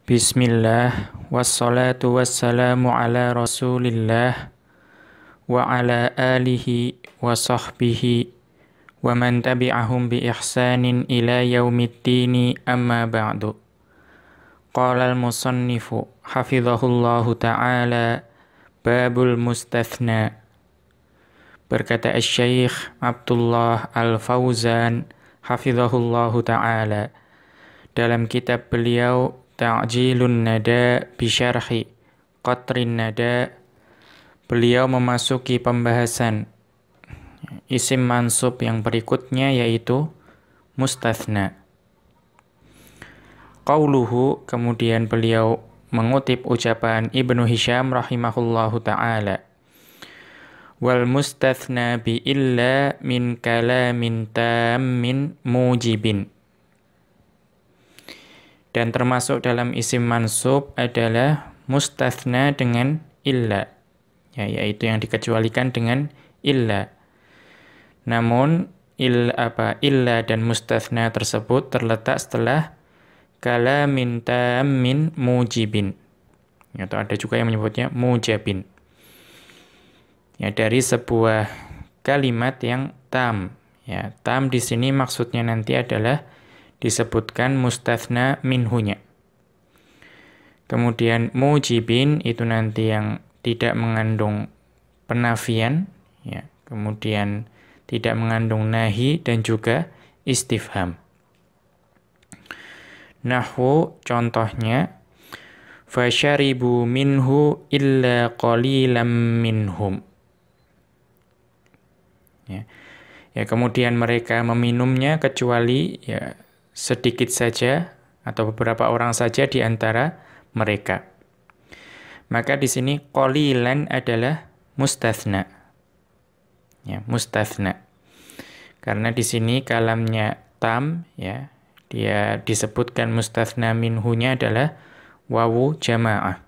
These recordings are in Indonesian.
Bismillah, wassalatu wassalamu ala rasulillah, wa ala alihi wa sahbihi, wa man tabi'ahum bi ihsanin ila yaumiddini amma ba'du. Qala al-musannifu, hafidhahullahu ta'ala, babul mustathna. Berkata Asy-Syaikh Abdullah Al-Fauzan, hafidhahullahu ta'ala, dalam kitab beliau Ta'jilun Nada Bisyarhi Qatrin Nada, beliau memasuki pembahasan isim mansub yang berikutnya, yaitu mustathna. Qauluhu, kemudian beliau mengutip ucapan Ibnu Hisham rahimahullahu ta'ala, wal mustathna bi illa min kalamin tammin mujibin. Dan termasuk dalam isim mansub adalah mustathna dengan illa, yaitu yang dikecualikan dengan illa. Namun illa dan mustathna tersebut terletak setelah kalamin tammin mujibin. Atau ada juga yang menyebutnya mujabin. Dari sebuah kalimat yang tam. Tam di sini maksudnya nanti adalah disebutkan mustathna minhunya. Kemudian mujibin itu nanti yang tidak mengandung penafian, kemudian tidak mengandung nahi dan juga istifham. Nahwu, contohnya, fasyaribu minhu illa qalilam minhum. Kemudian mereka meminumnya kecuali sedikit saja atau beberapa orang saja di antara mereka. Maka di sini qalilan adalah mustathna. Mustathna. Karena di sini kalamnya tam, dia disebutkan mustathna minhunya adalah wawu jamaah.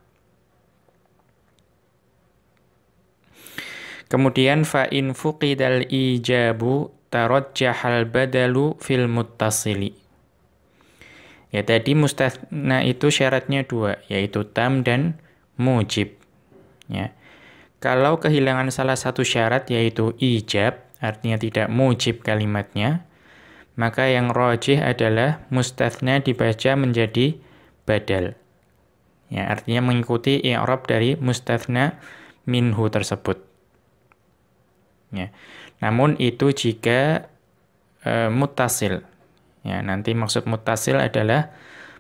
Kemudian fa in fuqidal ijabu tarajjahal badalu fil muttasili. Tadi mustathna itu syaratnya dua, yaitu tam dan mujib. Kalau kehilangan salah satu syarat, yaitu ijab, artinya tidak mujib kalimatnya, maka yang rajih adalah mustathna dibaca menjadi badal. Artinya mengikuti i'rab dari mustathna minhu tersebut. Namun itu jika muttasil. Nanti maksud muttasil adalah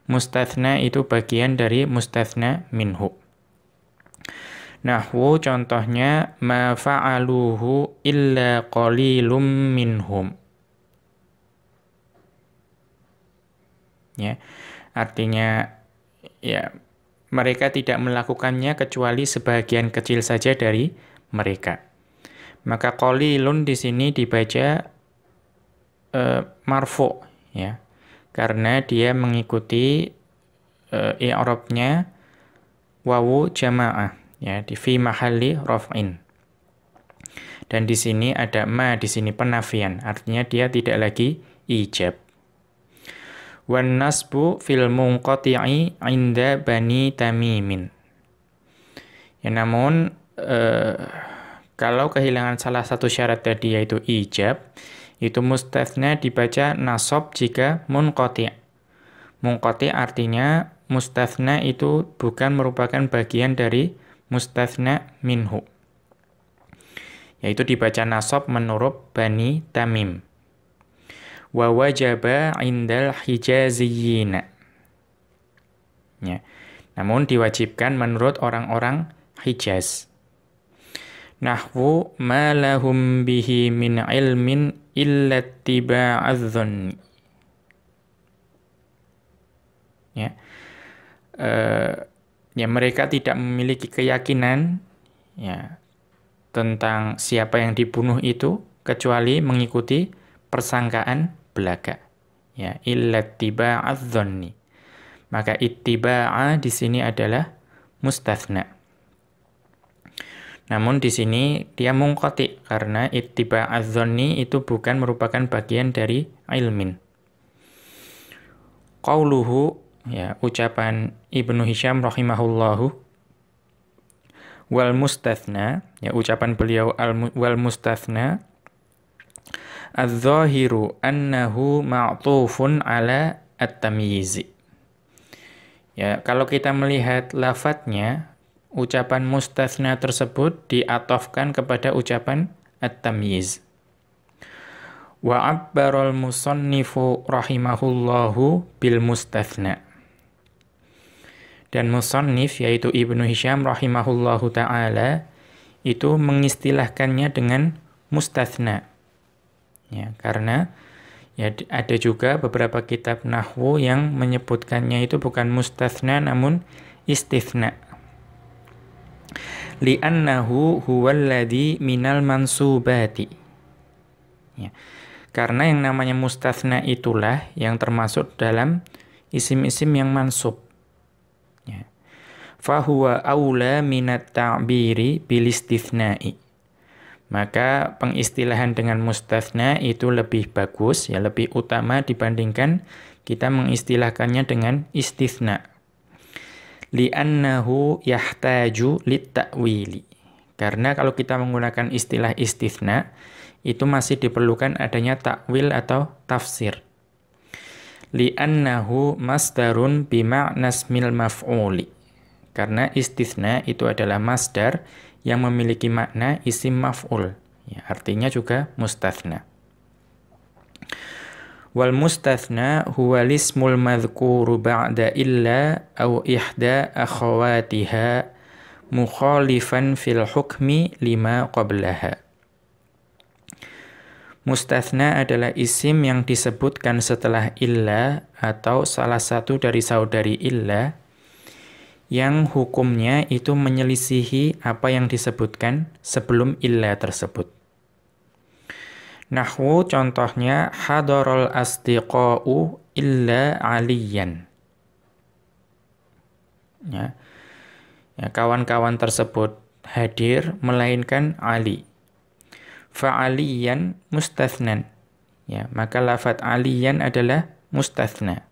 mustathna itu bagian dari mustathna minhu. Nahwu, contohnya, ma fa'aluhu illa qalilum minhum. Artinya, mereka tidak melakukannya kecuali sebagian kecil saja dari mereka. Maka qalilun di sini dibaca marfu'. Karena dia mengikuti i'rabnya wawu jamaah, di fi mahalli raf'in. Dan di sini ada ma, di sini penafian, artinya dia tidak lagi ijab. Wan nasbu fil munqati'i 'inda bani tamimin. Namun kalau kehilangan salah satu syarat tadi, yaitu ijab, itu mustathna dibaca nasab jika munqati'. Munqati' artinya mustathna itu bukan merupakan bagian dari mustathna minhu. Yaitu dibaca nasab menurut Bani Tamim. Wa wajaba 'indal hijaziyyin. Namun diwajibkan menurut orang-orang Hijaz. Nahwu ma lahum bihi min ilmin illa ittiba'adz dzanni. Mereka tidak memiliki keyakinan tentang siapa yang dibunuh itu kecuali mengikuti persangkaan belaka. Illa ittiba'adz dzanni. Maka ittiba'a di sini adalah mustathna. Namun di sini dia munqati karena ittiba'adz dzanni itu bukan merupakan bagian dari ilmin. Qauluhu, ya, ucapan Ibnu Hisham rahimahullahu, wal mustathna, ya, ucapan beliau wal mustathna adz-dzahiru annahu ma'tufun ala at-tamyiz. Ya, kalau kita melihat lafadznya, ucapan mustathna tersebut diatofkan kepada ucapan at-tamyiz. Wa 'abbaral musannifu rahimahullahu bil mustathna. Dan musannif, yaitu Ibnu Hisham rahimahullahu ta'ala, itu mengistilahkannya dengan mustathna. Ya, karena ya, ada juga beberapa kitab nahwu yang menyebutkannya itu bukan mustathna namun istithna. Li'annahu huwallazi minal mansubati. Ya. Karena yang namanya mustathna itulah yang termasuk dalam isim-isim yang mansub. Ya. Fahuwa aula minat ta'biri bil istithna'i. Maka pengistilahan dengan mustathna itu lebih bagus, ya, lebih utama dibandingkan kita mengistilahkannya dengan istithna. Li'annahu yahtaju lit-ta'wili. Karena kalau kita menggunakan istilah istithna, itu masih diperlukan adanya takwil atau tafsir. Li'annahu masdarun bima'na ismil maf'uli. Karena istithna itu adalah masdar yang memiliki makna isim maf'ul. Ya, artinya juga mustathna. Wal mustathna huwa lismul madhkuru ba'da illa aw ihda akhawatiha mukhalifan fil hukmi lima qablaha. Mustathna adalah isim yang disebutkan setelah illa atau salah satu dari saudari illa yang hukumnya itu menyelisihi apa yang disebutkan sebelum illa tersebut. Nahwu contohnya hadarul asdiqa'u illa aliyan. Ya, kawan-kawan tersebut hadir melainkan Ali. Fa'aliyan mustathnan. Ya, maka lafadz aliyan adalah mustathna.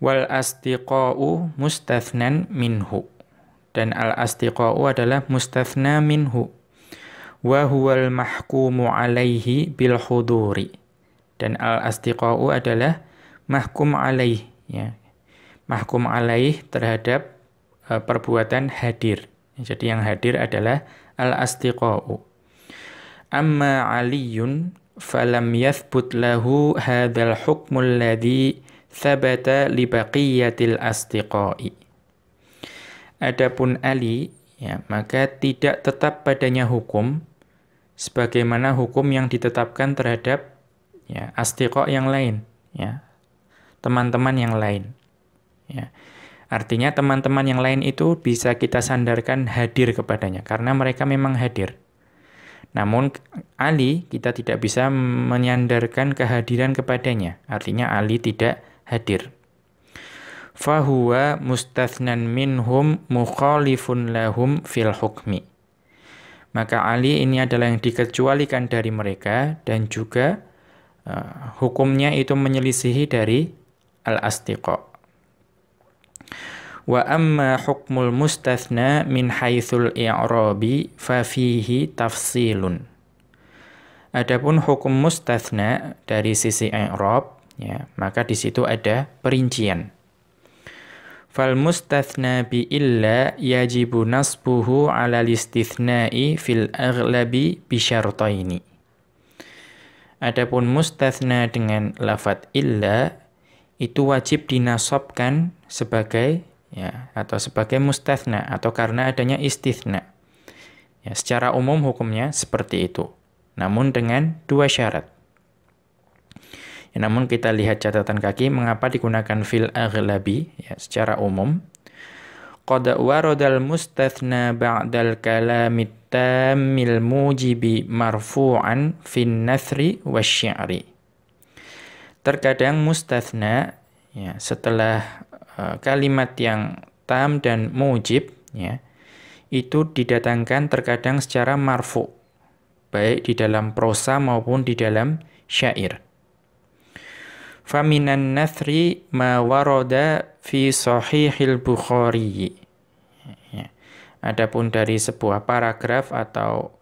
Wal asdiqa'u mustathnan minhu. Dan al-asdiqa'u adalah mustathna minhu. Wa huwal mahkumu alaihi bil huduri. Dan al-asdiqa'u adalah mahkum alaih. Ya. Mahkum alaih terhadap perbuatan hadir. Jadi yang hadir adalah al-asdiqa'u. Amma aliyun falam yathbut lahu hadzal hukmul ladzi thabata li baqiyatil asdiqai. Adapun Ali, ya, maka tidak tetap padanya hukum sebagaimana hukum yang ditetapkan terhadap, ya, asdiqa yang lain, ya, teman-teman yang lain. Ya. Artinya teman-teman yang lain itu bisa kita sandarkan hadir kepadanya karena mereka memang hadir. Namun Ali kita tidak bisa menyandarkan kehadiran kepadanya. Artinya Ali tidak hadir. Fahuwa mustathnan minhum mukhalifun lahum fil hukmi. Maka Ali ini adalah yang dikecualikan dari mereka dan juga hukumnya itu menyelisihi dari al-asdiqa. Wa amma hukmul mustathna min haitsul i'rabi fa fihi tafsilun. Adapun hukum mustathna dari sisi i'rab, ya, maka di situ ada perincian. Fal mustathna bi illa yajibu nasbuhu 'ala al-istithna'i fil aghlabi bi syartaini. Adapun mustathna dengan lafadz illa itu wajib dinasabkan sebagai, ya, atau sebagai mustathna atau karena adanya istithna. Ya, secara umum hukumnya seperti itu. Namun dengan dua syarat. Ya, namun kita lihat catatan kaki mengapa digunakan fil aghlabi, ya, secara umum. Qad waradal mustathna ba'dal kalamit tammil mujibi marfu'an fin nathri wasyi'ri. Terkadang mustathna, ya, setelah kalimat yang tam dan mujib, ya, itu didatangkan terkadang secara marfu, baik di dalam prosa maupun di dalam syair. Faminan nathri ma warada fi sahihil Bukhari. Ya. Adapun dari sebuah paragraf atau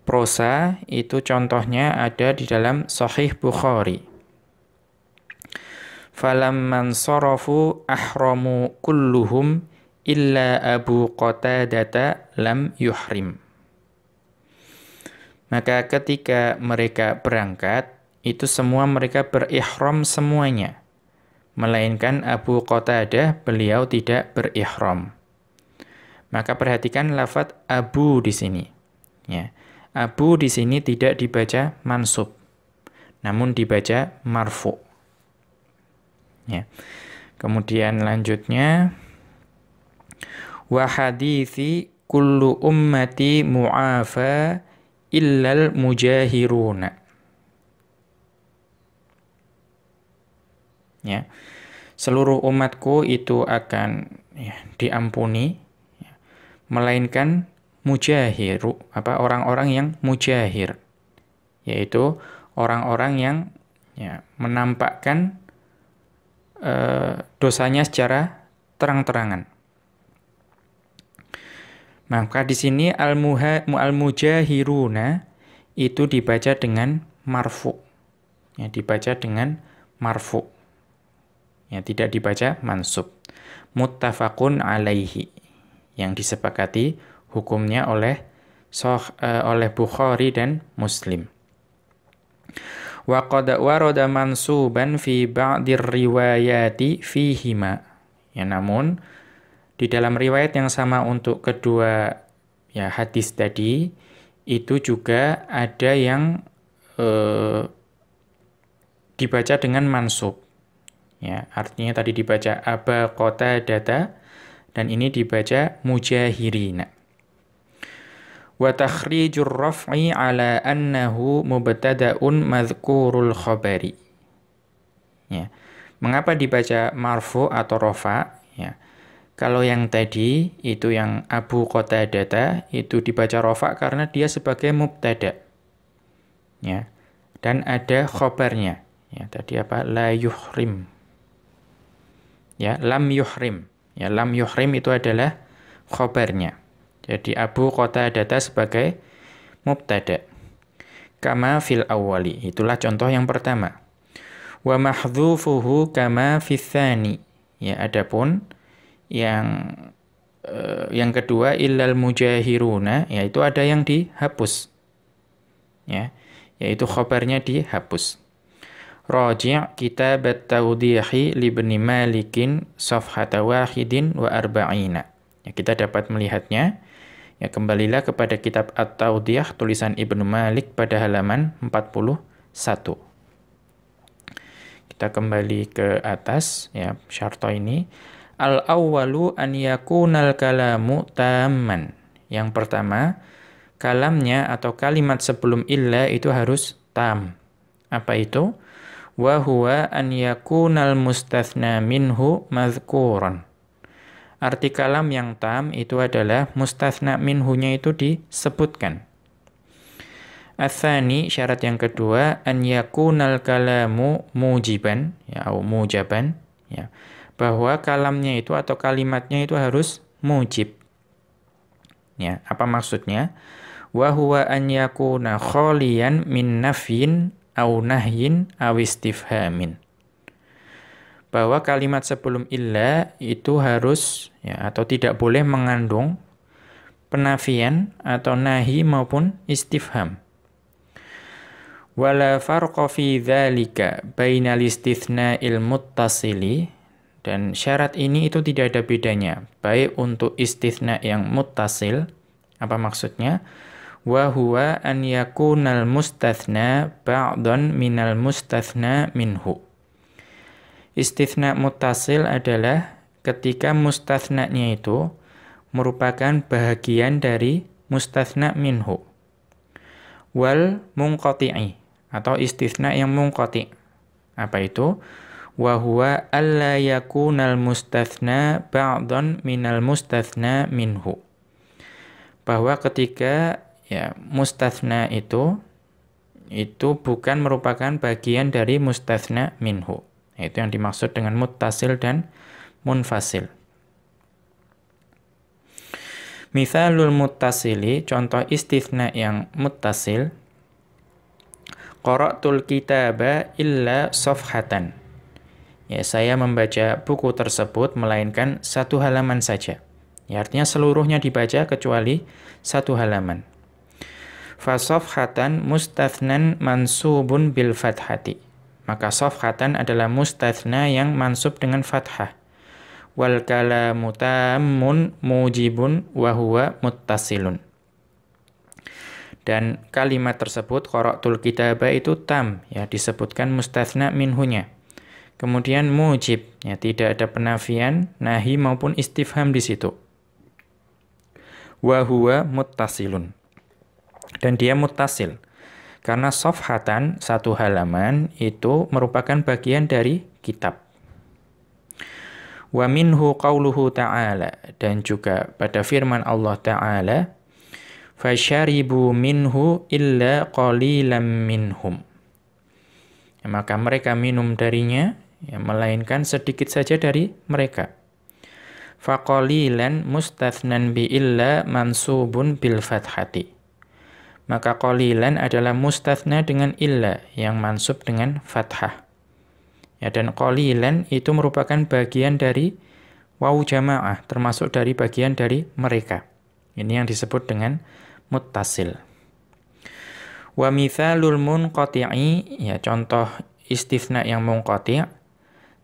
prosa itu contohnya ada di dalam Sahih Bukhari. Falamman sarafu ahramu kulluhum illa Abu Qatadata lam yuhrim. Maka ketika mereka berangkat, itu semua mereka berihram semuanya. Melainkan Abu Qatadah, beliau tidak berihram. Maka perhatikan lafadz Abu di sini. Ya. Abu di sini tidak dibaca mansub, namun dibaca marfu. Ya. Kemudian lanjutnya, wa hadithi kullu ummati mu'afa illal mujahiruna. Ya, seluruh umatku itu akan diampuni, melainkan mujahiru, orang-orang yang mujahir, yaitu orang-orang yang menampakkan dosanya secara terang-terangan. Maka di sini al-mujahiruna itu dibaca dengan marfu, dibaca dengan marfu. Tidak dibaca mansub. Muttafaqun alaihi, yang disepakati hukumnya oleh Bukhari dan Muslim. Wa qad warada mansuban fi ba'dir riwayati fihima. Namun di dalam riwayat yang sama untuk kedua hadis tadi itu juga ada yang dibaca dengan mansub. Artinya tadi dibaca Aba Qatadata dan ini dibaca mujahirina. Wa takhrijur raf'i ala annahu mubtada'un madhkurul khabari. Mengapa dibaca marfu atau rafa? Kalau yang tadi itu yang Abu Qatadata itu dibaca rafa karena dia sebagai mubtada. Dan ada khabarnya. Tadi apa? La yuhrim. Lam yuhrim. Lam yuhrim itu adalah khabarnya. Jadi Abu Qatadata sebagai mubtada. Kama fil awwali. Itulah contoh yang pertama. Wa mahdhufuhu kama fil tsani. Adapun yang kedua illal mujahiruna, yaitu ada yang dihapus. Yaitu khabarnya dihapus. Raji' kitab at-tawdihi li Ibni Malikin safhata wahidin wa arba'ina. Kita dapat melihatnya. Kembalilah kepada kitab At-Tawdih tulisan Ibnu Malik pada halaman 41. Kita kembali ke atas syarto ini. Al-awwalu an yakunal kalamu tamman. Yang pertama, kalamnya atau kalimat sebelum illa itu harus tam. Apa itu? Wa huwa an yakunal mustatsna minhu madhkuran. Arti kalam yang tam itu adalah mustatsna minhunya itu disebutkan. Ats-tsani, syarat yang kedua, an yakunal kalamu mujiban atau mujaban, bahwa kalamnya itu atau kalimatnya itu harus mujib. Apa maksudnya? Wa huwa an yakuna khaliyan min nafyin au nahyin au istifhamin. Bahwa kalimat sebelum illa itu harus atau tidak boleh mengandung penafian atau nahi maupun istifham. Wala farqa fi dzalika bainal istithna'il muttasili, dan syarat ini itu tidak ada bedanya baik untuk istitsna yang muttasil. Apa maksudnya? Wa huwa an yakunal mustatsna ba'dan minal mustatsna minhu. Istitsna muttasil adalah ketika mustatsnanya itu merupakan bahagian dari mustatsna minhu. Wal munqati'i, atau istitsna yang munqati'. Apa itu? Wa huwa alla yakunal mustatsna ba'dan minal mustatsna minhu. Bahwa ketika mustatsna itu itu bukan merupakan bagian dari mustatsna minhu. Itu yang dimaksud dengan muttasil dan munfasil. Mithalul muttasili, contoh istitsna yang muttasil, qara'tul kitaba illa safhatan. Ya, saya membaca buku tersebut melainkan satu halaman saja. Ya, artinya seluruhnya dibaca kecuali satu halaman. Fa safhatan mustatsnan mansubun bil fathati. Maka safhatan adalah mustatsna yang mansub dengan fathah. Wal kalamu tammun mujibun wa huwa muttasilun. Dan kalimat tersebut qara'tul kitaba itu tam, ya, disebutkan mustatsna minhunya. Kemudian mujib, ya, tidak ada penafian, nahi maupun istifham di situ. Wa huwa muttasilun. Dan dia muttasil. Karena safhatan, satu halaman, itu merupakan bagian dari kitab. Wa minhu qauluhu ta'ala, dan juga pada firman Allah Ta'ala, fasyaribu minhu illa qalilan minhum. Ya, maka mereka minum darinya, ya, melainkan sedikit saja dari mereka. Faqalilan mustatsnan bi illa mansubun bil fathati. Maka qalilan adalah mustatsna dengan illa yang mansub dengan fathah. Ya, dan qalilan itu merupakan bagian dari wawu jamaah, termasuk dari bagian dari mereka. Ini yang disebut dengan muttasil. Wa mithalul munqati'i, ya, contoh istitsna yang munqati',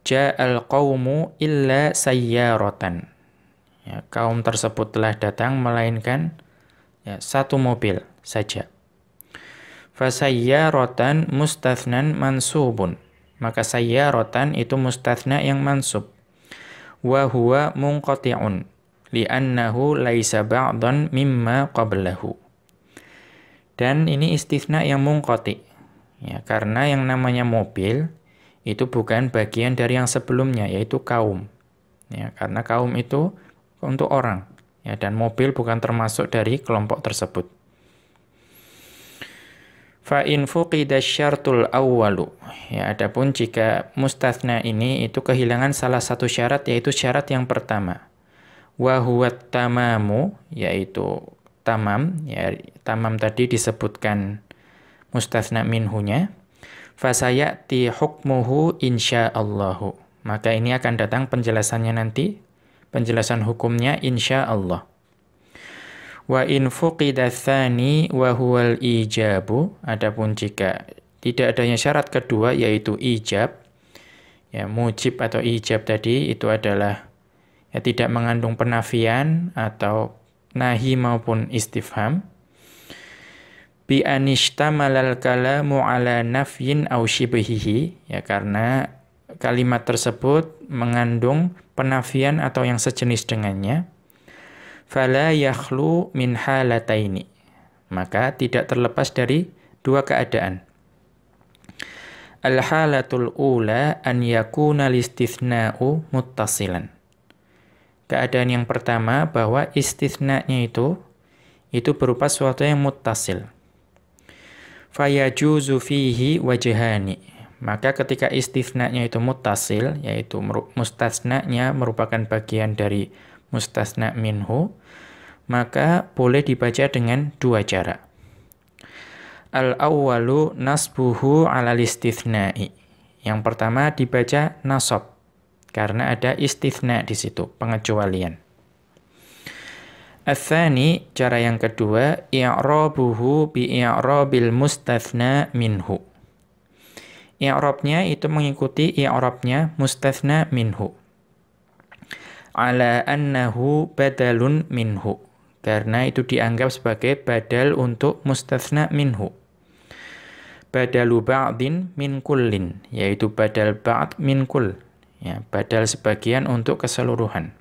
ja'al qaumu illa sayyaratan. Ya, kaum tersebut telah datang melainkan, ya, satu mobil saja. Fa sayyaratan mustatsnan mansubun. Maka sayyaratan itu mustatsna yang mansub. Wa huwa munqati'un li'annahu laisa ba'dan mimma qablahu. Dan ini istitsna yang munqati', ya, karena yang namanya mobil itu bukan bagian dari yang sebelumnya, yaitu kaum. Ya, karena kaum itu untuk orang, ya, dan mobil bukan termasuk dari kelompok tersebut. Fa in fuqida syartul awwalu, ya, adapun jika mustatsna ini itu kehilangan salah satu syarat, yaitu syarat yang pertama. Wa huwa tamamu, yaitu tamam, ya, tamam tadi disebutkan mustatsna minhunya. Fa sayati hukmuhu insyaallahu. Maka ini akan datang penjelasannya nanti, penjelasan hukumnya insyaallah. Wa in fuqida tsani wa huwal ijabu, adapun jika tidak adanya syarat kedua yaitu ijab, ya, mujib atau ijab tadi itu adalah, ya, tidak mengandung penafian atau nahi maupun istifham. Bi anishtamalal kalamu ala nafyin aw shibhihi, ya, karena kalimat tersebut mengandung penafian atau yang sejenis dengannya. Fala yakhlu min halataini, maka tidak terlepas dari dua keadaan. Al-halatul ula an yakuna listithna'u muttasilan. Keadaan yang pertama bahwa istithna'nya itu berupa sesuatu yang muttasil. Fayajuzu fihi wajhani. Maka ketika istithna'nya itu muttasil, yaitu mustatsna'nya merupakan bagian dari mustatsna minhu, maka boleh dibaca dengan dua cara. Al-awwalu nasbuhu 'alal istitsna'i. Yang pertama dibaca nasab karena ada istitsna di situ, pengecualian. Ats-tsani, cara yang kedua, i'rabuhu bi i'rabil mustatsna minhu. I'rabnya itu mengikuti i'rabnya mustatsna minhu. Ala annahu badalun minhu, karena itu dianggap sebagai badal untuk mustatsna minhu. Badalu ba'din min kullin, yaitu badal ba'd min kull, ya, badal sebagian untuk keseluruhan.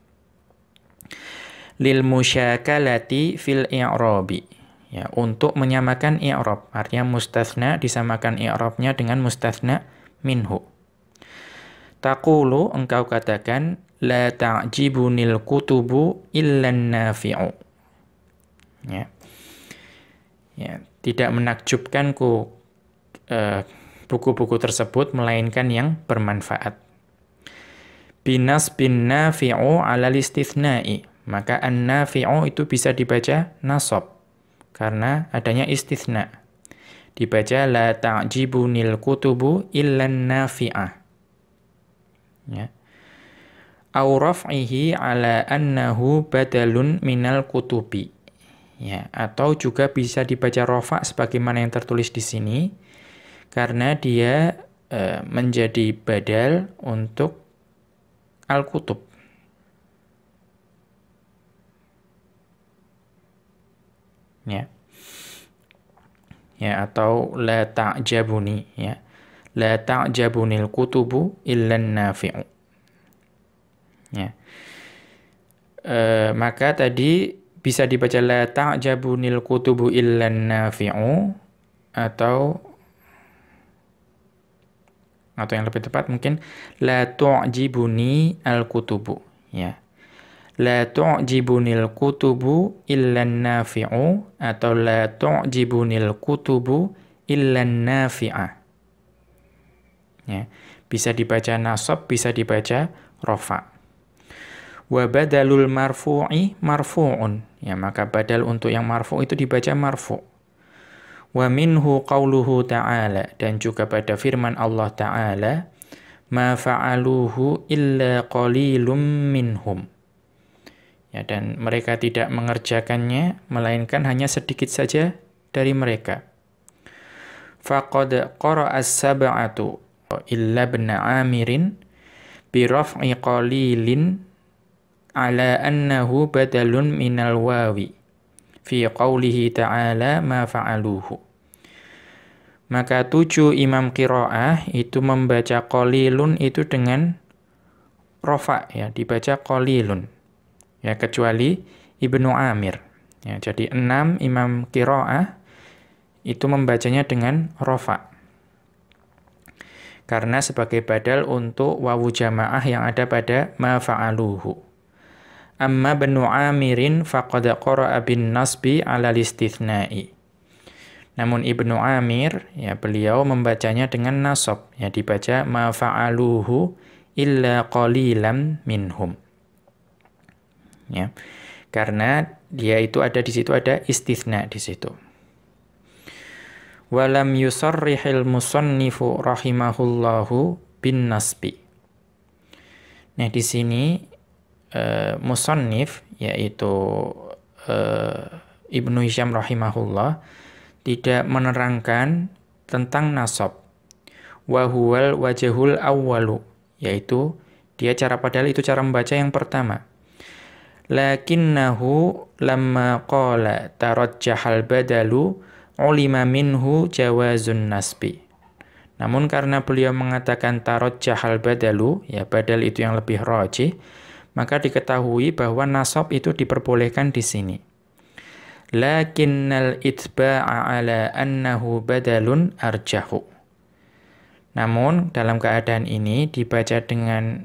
Lil musyakalati fil i'rabi, ya, untuk menyamakan i'rab, artinya mustatsna disamakan i'rabnya dengan mustatsna minhu. Taqulu, engkau katakan, la ta'jibunil kutubu illan nafi'u. Ya. Ya, tidak menakjubkanku buku-buku tersebut, melainkan yang bermanfaat. Binas bin nafi'u ala istitsna'i. Maka an-nafi'u itu bisa dibaca nasab karena adanya istitsna. Dibaca la ta'jibunil kutubu illan nafi'ah. Ya. Au raf'ihi ala annahu badalun minal kutubi. Ya, atau juga bisa dibaca rafa' sebagaimana yang tertulis di sini karena dia menjadi badal untuk al-kutub. Ya. Ya, atau la ta'jabuni, ya. La ta'jabunil kutubu illan nafi'u. Ya. Maka tadi bisa dibaca la ta'jabunil kutubu illan nafi'u atau yang lebih tepat mungkin la tu'jibuni al-kutubu, ya. La tu'jibunil kutubu illan nafi'u atau la tu'jibunil kutubu illan nafi'ah. Ya. Bisa dibaca nasab, bisa dibaca rafa'. Wa badalul marfu'i marfu'un. Ya, maka badal untuk yang marfu' itu dibaca marfu'. Wa minhu qauluhu ta'ala, dan juga pada firman Allah Ta'ala, ma fa'aluhu illa qalilum minhum. Ya, dan mereka tidak mengerjakannya melainkan hanya sedikit saja dari mereka. Faqad qara'as sab'atu illa ibn Amirin bi raf'i qalilin ala annahu badalun minal wawi fi qawlihi ta'ala ma fa'aluhu. Maka 7 imam qiraah itu membaca qalilun itu dengan rafa', ya, dibaca qalilun. Ya, kecuali Ibnu Amir. Ya, jadi 6 imam qiraah itu membacanya dengan rafa'. Karena sebagai badal untuk wawu jamaah yang ada pada ma fa'aluhu. Amma Ibnu Amirin faqad qara'a bin nasbi 'ala istitsna'i. Namun Ibnu Amir, ya, beliau membacanya dengan nasab, ya, dibaca ma fa'aluhu illa qalilan minhum. Ya. Karena dia itu ada di situ, ada istitsna di situ. Walam yusarrihil musannifu rahimahullahu bin nasbi. Nah, di sini musannif, yaitu Ibnu Hisham rahimahullah, tidak menerangkan tentang nasab. Wa huwal wajhul awwalu, yaitu dia padahal itu cara membaca yang pertama. Lakinnahu lamma qala tarajjahal badalu ulima minhu jawazun nasbi. Namun karena beliau mengatakan tarajjahal badalu, ya, badal itu yang lebih rajih, maka diketahui bahwa nasab itu diperbolehkan di sini. Lakinnal itba'a ala annahu badalun arjahu. Namun dalam keadaan ini dibaca dengan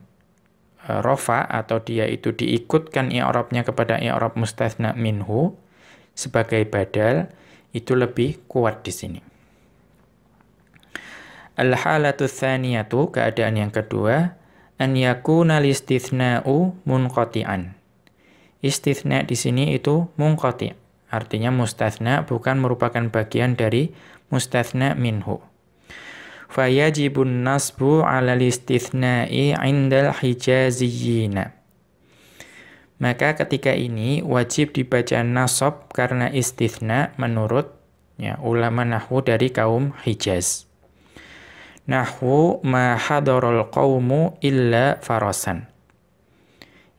rafa' atau dia itu diikutkan i'rabnya kepada i'rab mustatsna minhu sebagai badal, itu lebih kuat di sini. Al-halatu tsaniyatu, keadaan yang kedua, an yakuna istithna'u munqati'an. Istitsna di sini itu munqati', artinya mustatsna bukan merupakan bagian dari mustatsna minhu. Fayajibun nasbu 'ala istitsna'i 'indal hijaziyyin. Maka ketika ini wajib dibaca nasab karena istitsna menurut, ya, ulama nahwu dari kaum Hijaz. Nahwu ma hadarul qaumu illa farasan.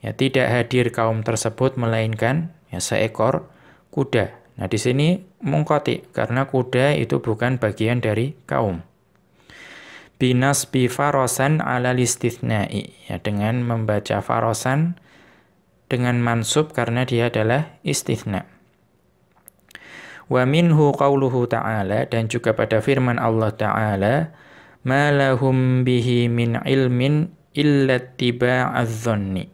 Ya, tidak hadir kaum tersebut melainkan, ya, seekor kuda. Nah, di sini munqati karena kuda itu bukan bagian dari kaum. Binasbi farasan 'ala istitsna'i, ya, dengan membaca farasan dengan mansub karena dia adalah istitsna. Wa minhu qauluhu ta'ala, dan juga pada firman Allah Ta'ala, ma lahum bihi min ilmin illa ittiba'adz dzanni.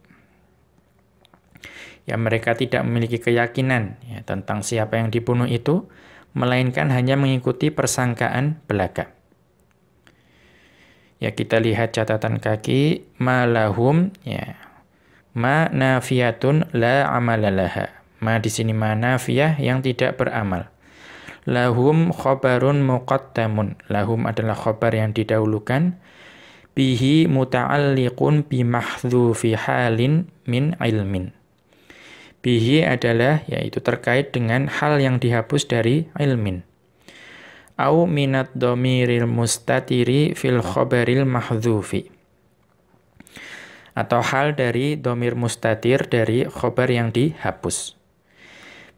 Ya, mereka tidak memiliki keyakinan, ya, tentang siapa yang dibunuh itu, melainkan hanya mengikuti persangkaan belaka. Ya, kita lihat catatan kaki, ma lahum, ya. Ma nafiyatun la amalalaha. Ma di sini ma nafiyah yang tidak beramal. Lahum khobarun muqaddamun. Lahum adalah khobar yang didahulukan. Bihi muta'alliqun bimahdhufi halin min ilmin. Bihi adalah, yaitu terkait dengan hal yang dihapus dari ilmin. Au minat domiril mustatiri fil khobaril mahdhufi. Atau hal dari domir mustatir dari khobar yang dihapus.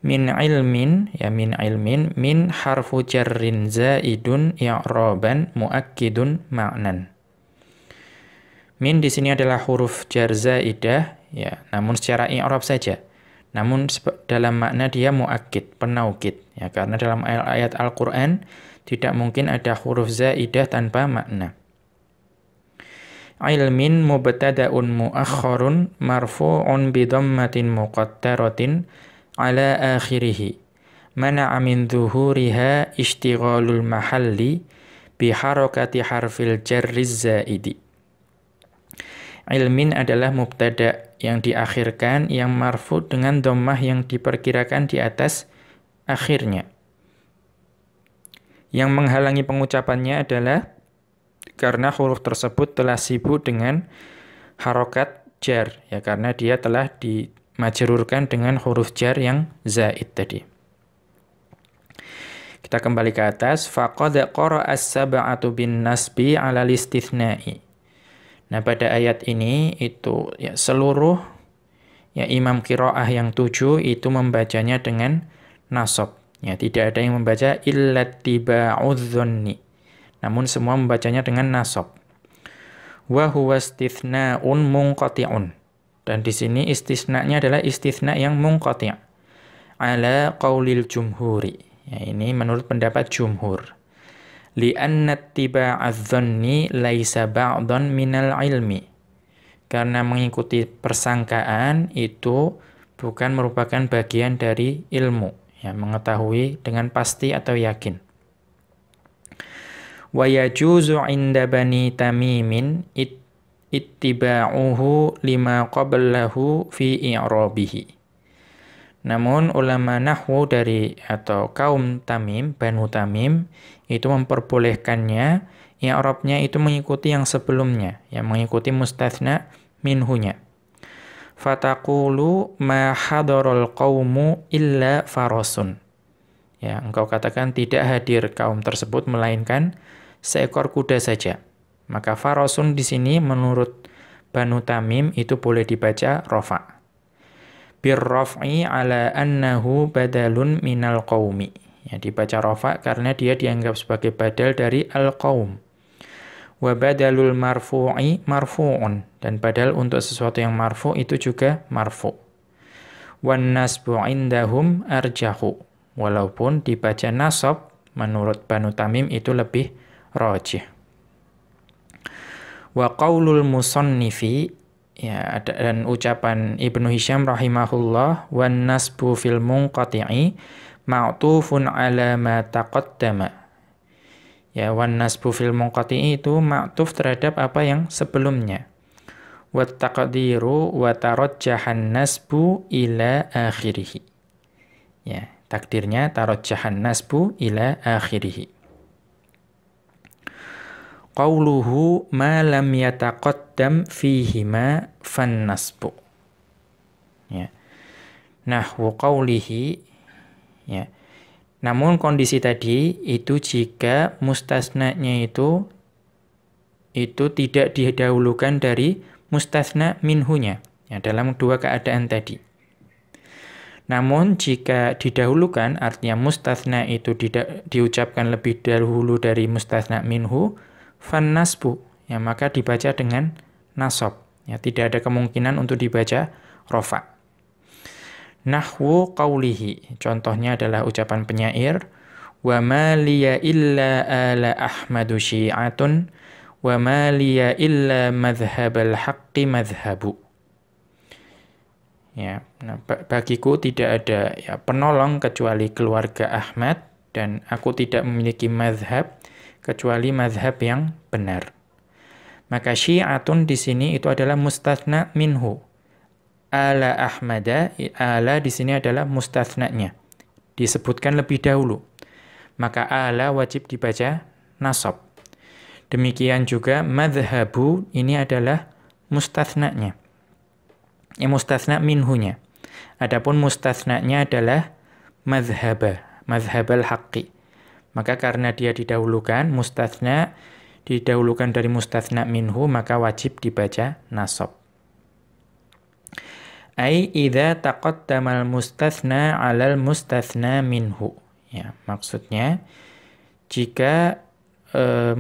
Min ilmin, ya min ilmin, min harfu jarrin zaidun i'roban muakkidun ma'nan. Min di sini adalah huruf jar zaidah, ya, namun secara i'rab saja. Namun dalam makna dia muakkid, penaukid, ya, karena dalam ayat Al-Qur'an tidak mungkin ada huruf zaidah tanpa makna. Ilmin mubtada'un muakhkharun marfu'un bi dhammatin muqaddaratin ala akhirih. Mana'a min dhuhuriha ishtighalul mahalli bi harakati harfil jarri zaidi. Ilmin adalah mubtada' yang diakhirkan yang marfu' dengan dhammah yang diperkirakan di atas akhirnya. Yang menghalangi pengucapannya adalah karena huruf tersebut telah sibuk dengan harokat jar, ya, karena dia telah dimajrurkan dengan huruf jar yang zaid tadi. Kita kembali ke atas. Faqad qara'a as-sab'atu bin nasbi 'ala al-istitsna'i. Nah, pada ayat ini itu, ya, seluruh, ya, imam qiraah yang 7 itu membacanya dengan nasab. Ya, tidak ada yang membaca illatiba'udz dzanni. Namun semua membacanya dengan nasab. Wa huwa istithna'un munqati'un. Dan di sini istisna-nya adalah istisna yang munqati'. Ala qaulil jumhuri. Ya, ini menurut pendapat jumhur. Li'anna ittiba'adz dzanni laisa ba'dhan minal ilmi. Karena mengikuti persangkaan itu bukan merupakan bagian dari ilmu. Ya, mengetahui dengan pasti atau yakin. Wa yajuzu 'inda bani tamimin ittiba'uhu lima qablahu fi i'rabihi. Namun ulama nahwu dari atau kaum Tamim, Banu Tamim itu memperbolehkannya i'rabnya itu mengikuti yang sebelumnya, yang mengikuti mustatsna minhunya. Fataqulu ma hadarul qaumu illa farasun. Ya, engkau katakan tidak hadir kaum tersebut melainkan seekor kuda saja. Maka farasun di sini menurut Banu Tamim itu boleh dibaca rafa. Bir-raf'i ala annahu badalun minal qaumi. Ya, dibaca rafa karena dia dianggap sebagai badal dari al-qaum. Wa badalul marfu'i marfu'un. Dan badal untuk sesuatu yang marfu' itu juga marfu'. Wan nasbu indahum arjahu. Walaupun dibaca nasab menurut Banu Tamim itu lebih rajih. Wa qaulul musannifi, ya, dan ucapan Ibnu Hisham rahimahullah, wan nasbu fil munqati'i ma'tufun ala ma taqaddama. Ya, wan nasbu fil munqati'i itu ma'tuf terhadap apa yang sebelumnya. Wa taqdiru wa tarajjahan nasbu ila akhirih. Ya, takdirnya tarajjahan nasbu ila akhirih. Qauluhu ma lam yataqaddam fihima fan nasbu. Ya. Nahwu qaulihi, ya. Namun kondisi tadi itu jika mustasna-nya itu tidak didahulukan dari mustasna minhunya, ya, dalam dua keadaan tadi. Namun jika didahulukan, artinya mustasna itu diucapkan lebih dahulu dari mustasna minhu, fan nasbu, ya, maka dibaca dengan nasab. Ya, tidak ada kemungkinan untuk dibaca rafa. Nahwu qaulihi, contohnya adalah ucapan penyair, wa ma liya illa ala ahmadu syi'atun wa ma liya illa madhhabal haqqi madhhabu. Ya, nah, bagiku tidak ada, ya, penolong kecuali keluarga Ahmad, dan aku tidak memiliki madhab kecuali madhab yang benar. Maka syi'atun di sini itu adalah mustatsna minhu. Ala Ahmada, ala di sini adalah mustatsnanya. Disebutkan lebih dahulu. Maka ala wajib dibaca nasab. Demikian juga madhabu ini adalah mustatsnanya. Mustatsna minhunya. Adapun mustatsnanya adalah madhabal haqqi. Maka karena dia didahulukan, mustatsna didahulukan dari mustatsna minhu, maka wajib dibaca nasab. Ai idza taqaddamal mustatsna 'alal mustatsna minhu. Ya, maksudnya jika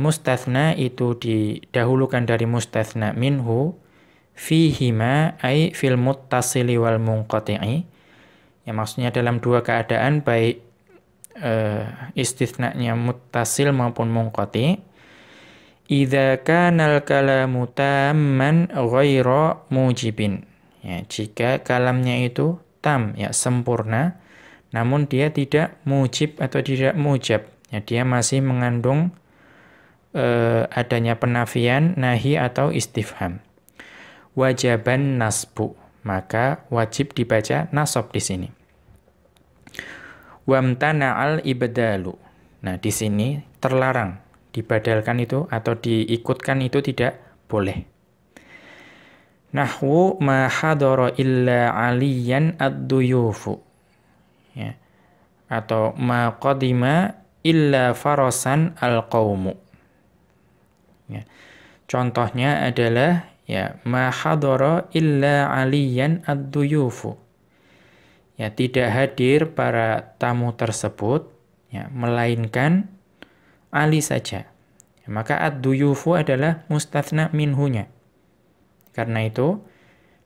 mustatsna itu didahulukan dari mustatsna minhu fihima ai fil muttasili wal munqati'i. Ya, maksudnya dalam dua keadaan, baik istitsnanya muttasil maupun munqati'. Idza kanal kalamu tamman ghaira mujibin. Ya, jika kalamnya itu tam, ya sempurna, namun dia tidak mujib atau tidak mujab. Ya, dia masih mengandung adanya penafian, nahi atau istifham. Wajaban nasbu, maka wajib dibaca nasab di sini. Wamtana'al ibdalu. Nah, di sini terlarang dibadalkan itu atau diikutkan itu tidak boleh. Nahwu ma hadara illa aliyan ad-duyufu. Ya. Atau ma qadima illa farasan al-qaumu. Ya. Contohnya adalah ya ma hadara illa aliyan ad-duyufu. Ya, tidak hadir para tamu tersebut ya melainkan ali saja. Ya, maka ad-duyufu adalah mustatsna minhunya. Karena itu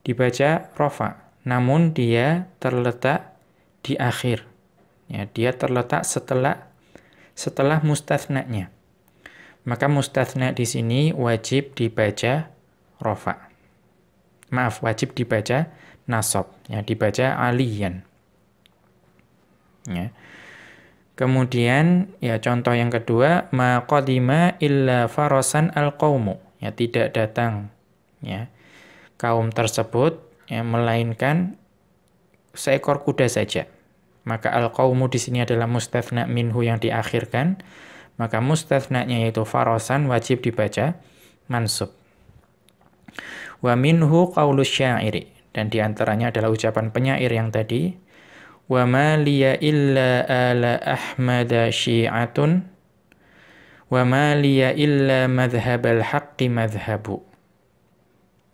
dibaca rofa, namun dia terletak di akhir. Ya, dia terletak setelah mustatsnanya. Maka mustatsna di sini wajib dibaca rofa. Maaf, wajib dibaca nasab. Ya, dibaca aliyan. Ya. Kemudian ya contoh yang kedua, ma qadima illa farasan al-qaumu. Ya, tidak datang ya kaum tersebut ya melainkan seekor kuda saja. Maka al-qaumu di sini adalah mustatsna minhu yang diakhirkan. Maka mustatsnanya yaitu farasan wajib dibaca mansub. Wa minhu qaulus syairi, dan diantaranya adalah ucapan penyair yang tadi, wa ma liya illa ala ahmada syi'atun wa ma liya illa madhhabal haqqi madhhabu.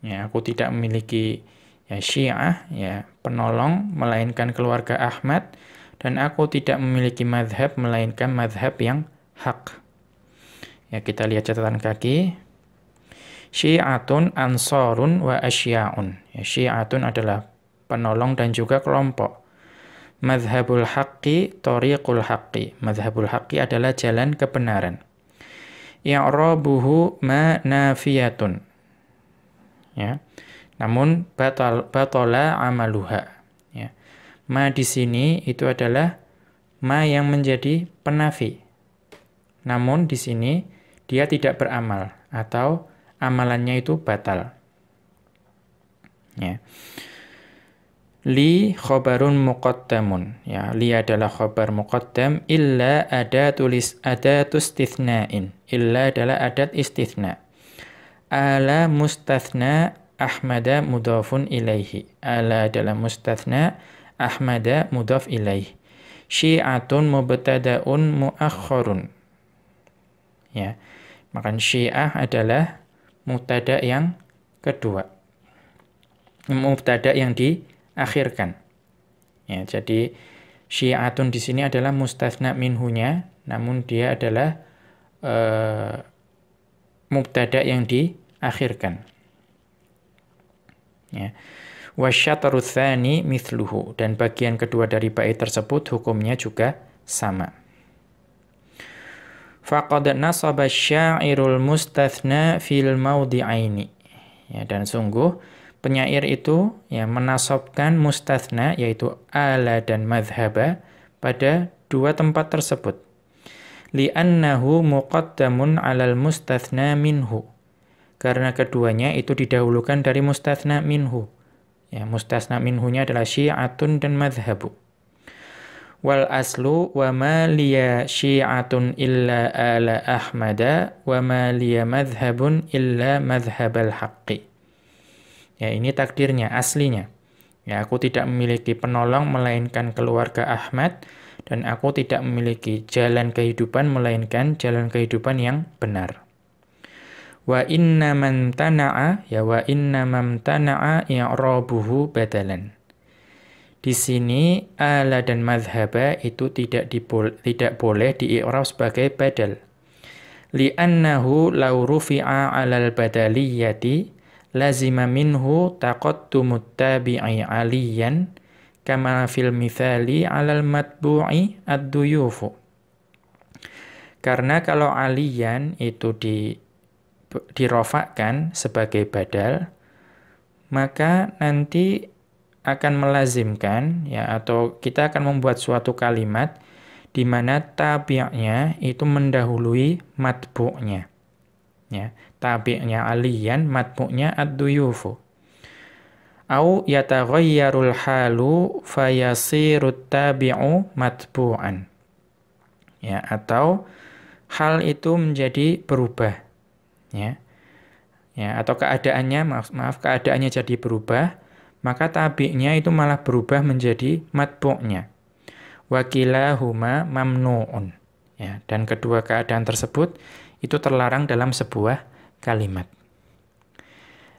Ya, aku tidak memiliki ya syiah, ya penolong, melainkan keluarga Ahmad, dan aku tidak memiliki madhab, melainkan madhab yang hak. Ya, kita lihat catatan kaki. Syi'atun ansarun wa asya'un. Ya, syi'atun adalah penolong dan juga kelompok. Madhabul haqqi tariqul haqqi. Madhabul haqqi adalah jalan kebenaran. I'rabuhu ma nafiyatun. Ya. Namun batala amaluha. Ya. Ma di sini itu adalah ma yang menjadi penafi. Namun di sini dia tidak beramal atau amalannya itu batal. Ya. Li khobarun muqaddamun. Ya, li adalah khobar muqaddam illa adatus istithna'in. Illa adalah adat istithna. Ala mustathna Ahmada mudhafun ilaihi. Ala adalah mustathna, Ahmada mudhaf ilaihi. Syi'atun mubtada'un muakhkharun. Ya. Maka syiah adalah mubtada yang kedua. Mubtada yang diakhirkan. Ya, jadi syi'atun di sini adalah mustatsna minhunya, namun dia adalah mubtada yang diakhirkan. Ya. Wasyatru tsani mithluhu, dan bagian kedua dari bait tersebut hukumnya juga sama. Faqad nasaba asy-sya'irul mustatsna fil mawdi'aini. Ya, dan sungguh penyair itu ya menasabkan mustatsna yaitu ala dan madhhaba pada dua tempat tersebut. Li'annahu muqaddamun 'alal mustatsna minhu. karena keduanya itu didahulukan dari mustatsna minhu. Ya, mustatsna minhunya adalah syi'atun dan madhabu. Wal aslu wa ma liya syi'atun illa ala ahmada wa ma liya madhabun illa madhabal haqqi. Ya, ini takdirnya, aslinya. Ya, aku tidak memiliki penolong melainkan keluarga Ahmad, dan aku tidak memiliki jalan kehidupan melainkan jalan kehidupan yang benar. Wa inna man tana'a, ya wa inna man tana'a i'rabuhu badalan. Di sini ala dan madhaba itu tidak boleh di-i'rab sebagai badal. Li'annahu law rufi'a 'alal badaliyati lazima minhu taqaddumut tabi'i 'aliyan kama fil mithali 'alal matbu'i ad-duyufu. Karena kalau 'aliyan itu dirofakkan sebagai badal, maka nanti akan melazimkan, ya, atau kita akan membuat suatu kalimat di mana tabi'nya itu mendahului matbu'nya. Ya, tabi'nya aliyan, matbu'nya ad-duyufu. Au yataghayyarul halu fayasirut tabi'u matbu'an. Ya, atau hal itu menjadi berubah. Ya. Ya, atau keadaannya keadaannya jadi berubah, maka tabi'nya itu malah berubah menjadi matbu'nya. Wakilahuma mamnu'un. Ya, dan kedua keadaan tersebut itu terlarang dalam sebuah kalimat.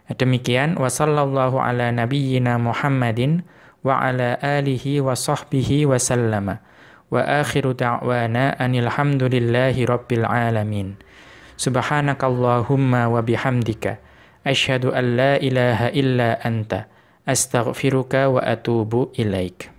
Demikian, wa sallallahu ala nabiyyina Muhammadin wa ala alihi wa sahbihi wa sallama. Wa akhiru da'wana anil hamdulillahi rabbil alamin. Subhanakallahumma wa bihamdika asyhadu an la ilaha illa anta astaghfiruka wa atubu ilaik.